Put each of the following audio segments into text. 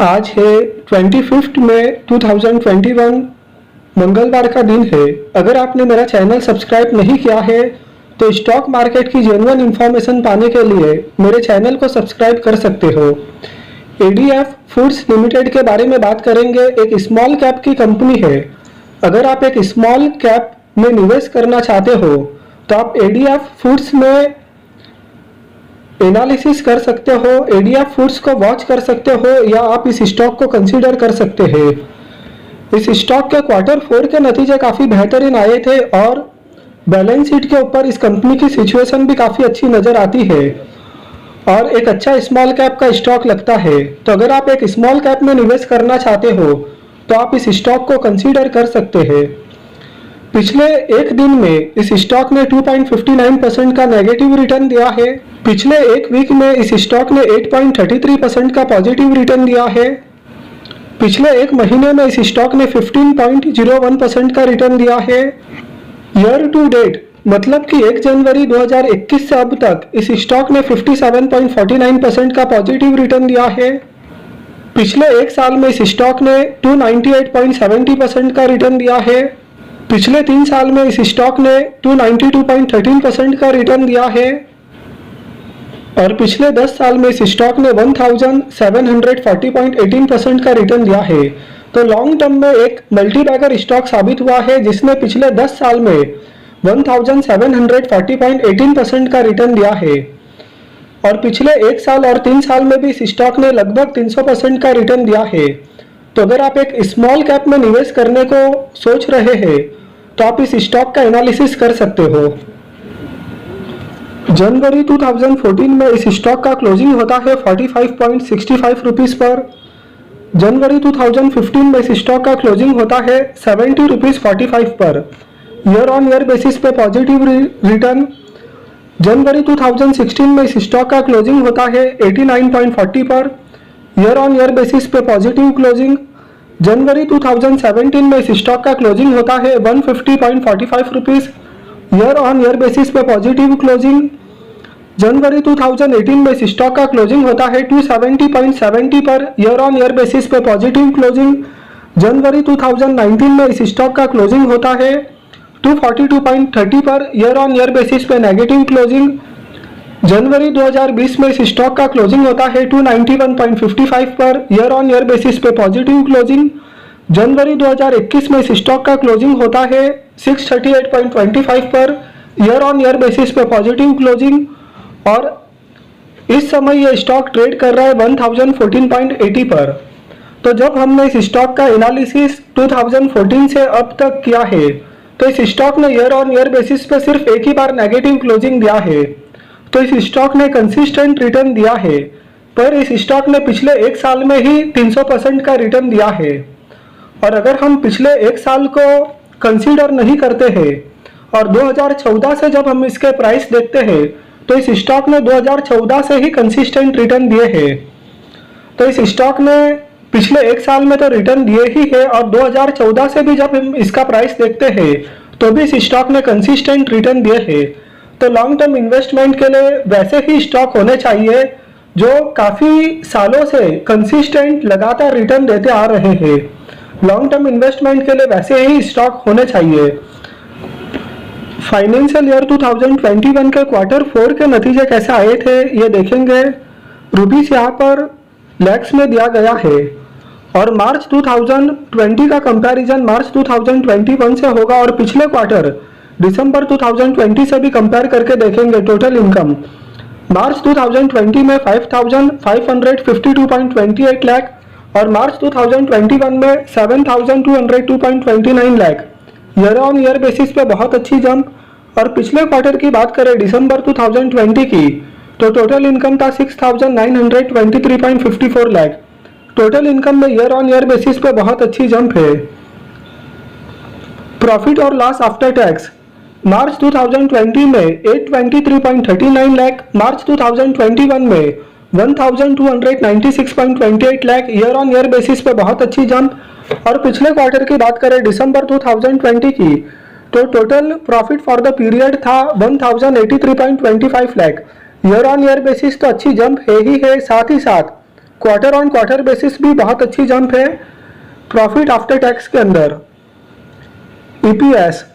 आज है 25 मई 2021 मंगलवार का दिन है। अगर आपने मेरा चैनल सब्सक्राइब नहीं किया है तो स्टॉक मार्केट की जेन्युइन इंफॉर्मेशन पाने के लिए मेरे चैनल को सब्सक्राइब कर सकते हो। एडीएफ फूड्स लिमिटेड के बारे में बात करेंगे। एक स्मॉल कैप की कंपनी है। अगर आप एक स्मॉल कैप में निवेश करना चाहते हो तो आप एडीएफ फूड्स में एनालिसिस कर सकते हो, एडीएफ फूड्स को वॉच कर सकते हो या आप इस स्टॉक को कंसीडर कर सकते हैं। इस स्टॉक के Q4 के नतीजे काफ़ी बेहतरीन आए थे और बैलेंस शीट के ऊपर इस कंपनी की सिचुएशन भी काफ़ी अच्छी नज़र आती है और एक अच्छा स्मॉल कैप का स्टॉक लगता है। तो अगर आप एक स्मॉल कैप में निवेश करना चाहते हो तो आप इस स्टॉक को कंसीडर कर सकते हैं। पिछले एक दिन में इस स्टॉक ने 2.59% का नेगेटिव रिटर्न दिया है। पिछले एक वीक में इस स्टॉक ने 8.33% का पॉजिटिव रिटर्न दिया है। पिछले एक महीने में इस स्टॉक ने 15.01% का रिटर्न दिया है। ईयर टू डेट मतलब कि 1 जनवरी 2021 से अब तक इस स्टॉक ने 57.49% का पॉजिटिव रिटर्न दिया है। पिछले एक साल में इस स्टॉक ने 298.70% का रिटर्न दिया है। पिछले 3 साल में इस स्टॉक ने 292.13% का रिटर्न दिया है और पिछले 10 साल में इस स्टॉक ने 1740.18% का रिटर्न दिया है। तो लॉन्ग टर्म में एक मल्टी बैगर स्टॉक साबित हुआ है जिसने पिछले 10 साल में 1740.18% का रिटर्न दिया है और पिछले 1 साल और 3 साल में भी इस स्टॉक ने लगभग 300% का रिटर्न दिया है। तो अगर आप एक स्मॉल कैप में निवेश करने को सोच रहे हैं तो आप इस स्टॉक का एनालिसिस कर सकते हो। जनवरी 2014 में इस स्टॉक का क्लोजिंग होता है 45.65 रुपीज़ पर। जनवरी 2015 में इस स्टॉक का क्लोजिंग होता है 70 रुपीज़ 45 पर। ईयर ऑन ईयर बेसिस पे पॉजिटिव रिटर्न। जनवरी 2016 में इस स्टॉक का क्लोजिंग होता है 89.40 पर। ईयर ऑन ईयर बेसिस पे पॉजिटिव क्लोजिंग। जनवरी 2017 में इस स्टॉक का क्लोजिंग होता है 150.45 rupees. Year on year basis पे पॉजिटिव क्लोजिंग। जनवरी 2018 में इस स्टॉक का क्लोजिंग होता है 270.70 पर। ईयर ऑन ईयर बेसिस पे पॉजिटिव क्लोजिंग। जनवरी 2019 में इस स्टॉक का क्लोजिंग होता है 242.30 पर। ईयर ऑन ईयर बेसिस पे नेगेटिव क्लोजिंग। जनवरी 2020 में इस स्टॉक का क्लोजिंग होता है 291.55 पर। ईयर ऑन ईयर बेसिस पे पॉजिटिव क्लोजिंग। जनवरी 2021 में इस स्टॉक का क्लोजिंग होता है 638.25 पर। ईयर ऑन ईयर बेसिस पे पॉजिटिव क्लोजिंग और इस समय ये स्टॉक ट्रेड कर रहा है 1014.80 पर। तो जब हमने इस स्टॉक का एनालिसिस 2014 से अब तक किया है तो इस स्टॉक ने ईयर ऑन ईयर बेसिस पे सिर्फ एक ही बार नेगेटिव क्लोजिंग दिया है। तो इस स्टॉक ने कंसिस्टेंट रिटर्न दिया है, पर इस स्टॉक ने पिछले एक साल में ही 300% का रिटर्न दिया है। और अगर हम पिछले एक साल को कंसीडर नहीं करते हैं और 2014 से जब हम इसके प्राइस देखते हैं तो इस स्टॉक ने 2014 से ही कंसिस्टेंट रिटर्न दिए हैं। तो इस स्टॉक ने पिछले एक साल में तो रिटर्न दिए ही है और 2014 से भी जब हम इसका प्राइस देखते हैं तो भी इस स्टॉक ने कंसिस्टेंट रिटर्न दिए हैं। तो लॉन्ग टर्म इन्वेस्टमेंट के लिए वैसे ही स्टॉक होने चाहिए जो काफ़ी सालों से कंसिस्टेंट लगातार रिटर्न देते आ रहे हैं। लॉन्ग टर्म इन्वेस्टमेंट के लिए वैसे ही स्टॉक होने चाहिए। फाइनेंशियल ईयर 2021 के Q4 के नतीजे कैसे आए थे ये देखेंगे। रुपीस यहाँ पर लैक्स में दिया गया है और मार्च 2020 का कंपैरिजन मार्च 2021 से होगा और पिछले क्वार्टर दिसंबर 2020 से भी कंपेयर करके देखेंगे। टोटल इनकम मार्च 2020 में 5,552.28 लाख और मार्च 2021 में 7,202.29 lakh. Year on year basis पे बहुत अच्छी जंप। और पिछले क्वार्टर की बात करें दिसंबर 2020 की तो टोटल इनकम था 6,923.54 लाख। टोटल इनकम में ईयर ऑन ईयर बेसिस पे बहुत अच्छी जंप है। प्रॉफिट और लॉस आफ्टर टैक्स मार्च 2020 में 823.39 लाख, मार्च 2021 में 1,296.28 lakh. Year on year basis पे बहुत अच्छी जंप। और पिछले क्वार्टर की बात करें दिसंबर 2020 की तो total profit for the period था 1,083.25 lakh. Year on year basis तो अच्छी जंप है ही है, साथ ही साथ क्वार्टर ऑन क्वार्टर बेसिस भी बहुत अच्छी जंप है प्रॉफिट आफ्टर टैक्स के अंदर। ईपीएस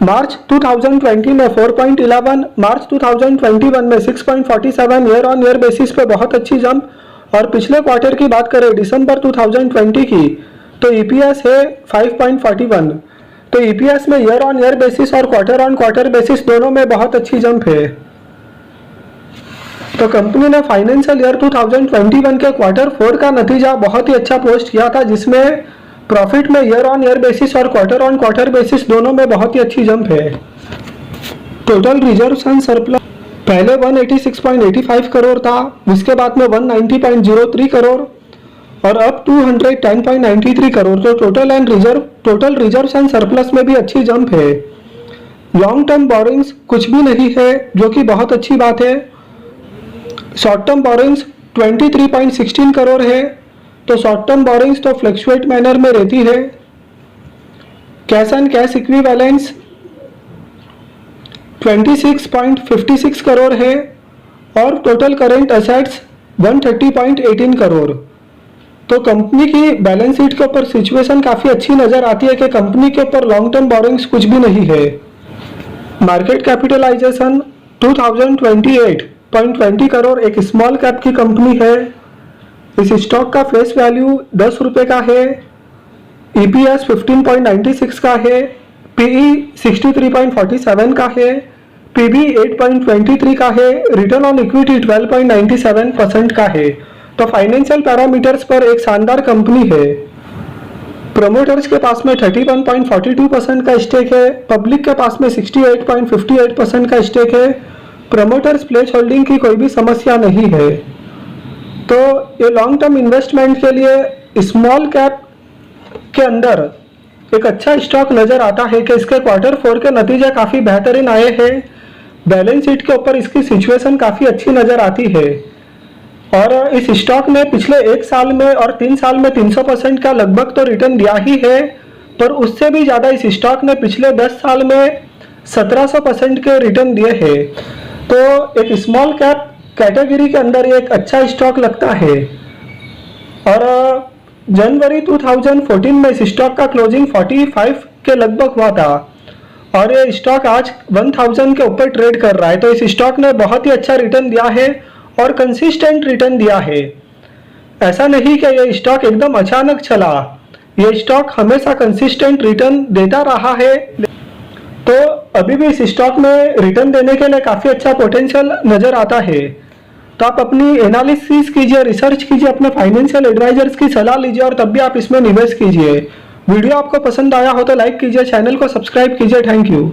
मार्च 2020 में 4.11, मार्च 2021 में 6.47, ईयर ऑन ईयर बेसिस पे बहुत अच्छी जंप। और पिछले क्वार्टर की बात करें दिसंबर 2020 की तो ईपीएस है 5.41। तो ईपीएस में ईयर ऑन ईयर बेसिस और क्वार्टर ऑन क्वार्टर बेसिस दोनों में बहुत अच्छी जंप है। तो कंपनी ने फाइनेंशियल ईयर 2021 के क्वार्टर 4 का नतीजा बहुत ही अच्छा पोस्ट किया था, जिसमें प्रॉफिट में ईयर ऑन ईयर बेसिस और क्वार्टर ऑन क्वार्टर बेसिस दोनों में बहुत ही अच्छी जंप है। टोटल रिजर्व्स एंड सरप्लस पहले 186.85 करोड़ था, जिसके बाद में 190.03 करोड़ और अब 210.93 करोड़। तो टोटल रिजर्व्स एंड सरप्लस में भी अच्छी जंप है। लॉन्ग टर्म बोरिंग्स कुछ भी नहीं है, जो कि बहुत अच्छी बात है। शॉर्ट टर्म बोरिंग्स 23.16 करोड़ है। तो शॉर्ट टर्म बोरिंग्स तो फ्लक्चुएट मैनर में रहती है। Cash and cash equivalents 26.56 crore है और टोटल करेंट असेट्स 130.18 करोड़। तो कंपनी की बैलेंस शीट के ऊपर सिचुएशन काफ़ी अच्छी नज़र आती है कि कंपनी के ऊपर लॉन्ग टर्म बोरिंग्स कुछ भी नहीं है। मार्केट कैपिटलाइजेशन 2028.20 करोड़ एक स्मॉल कैप की कंपनी है। इस स्टॉक का फेस वैल्यू 10 रुपये का है। ईपीएस 15.96 का है। पीई 63.47 का है। पीबी 8.23 का है। रिटर्न ऑन इक्विटी 12.97% का है। तो फाइनेंशियल पैरामीटर्स पर एक शानदार कंपनी है। प्रमोटर्स के पास में 31.42% का स्टेक है। पब्लिक के पास में 68.58% का स्टेक है। प्रमोटर्स प्लेस होल्डिंग की कोई भी समस्या नहीं है। तो ये लॉन्ग टर्म इन्वेस्टमेंट के लिए स्मॉल कैप के अंदर एक अच्छा स्टॉक नज़र आता है कि इसके क्वार्टर 4 के नतीजे काफ़ी बेहतरीन आए हैं। बैलेंस शीट के ऊपर इसकी सिचुएशन काफ़ी अच्छी नज़र आती है और इस स्टॉक ने पिछले 1 साल में और 3 साल में 300% का लगभग तो रिटर्न दिया ही है, पर उससे भी ज़्यादा इस स्टॉक ने पिछले 10 साल में 1700% के रिटर्न दिए हैं। तो एक स्मॉल कैप कैटेगरी के अंदर एक अच्छा स्टॉक लगता है। और जनवरी 2014 में इस स्टॉक का क्लोजिंग 45 के लगभग हुआ था और ये स्टॉक आज 1000 के ऊपर ट्रेड कर रहा है। तो इस स्टॉक ने बहुत ही अच्छा रिटर्न दिया है और कंसिस्टेंट रिटर्न दिया है। ऐसा नहीं कि ये स्टॉक एकदम अचानक चला, ये स्टॉक हमेशा कंसिस्टेंट रिटर्न देता रहा है। तो अभी भी इस स्टॉक में रिटर्न देने के लिए काफ़ी अच्छा पोटेंशियल नज़र आता है। तो आप अपनी एनालिसिस कीजिए, रिसर्च कीजिए, अपने फाइनेंशियल एडवाइजर्स की सलाह लीजिए और तब भी आप इसमें निवेश कीजिए। वीडियो आपको पसंद आया हो तो लाइक कीजिए, चैनल को सब्सक्राइब कीजिए। Thank you.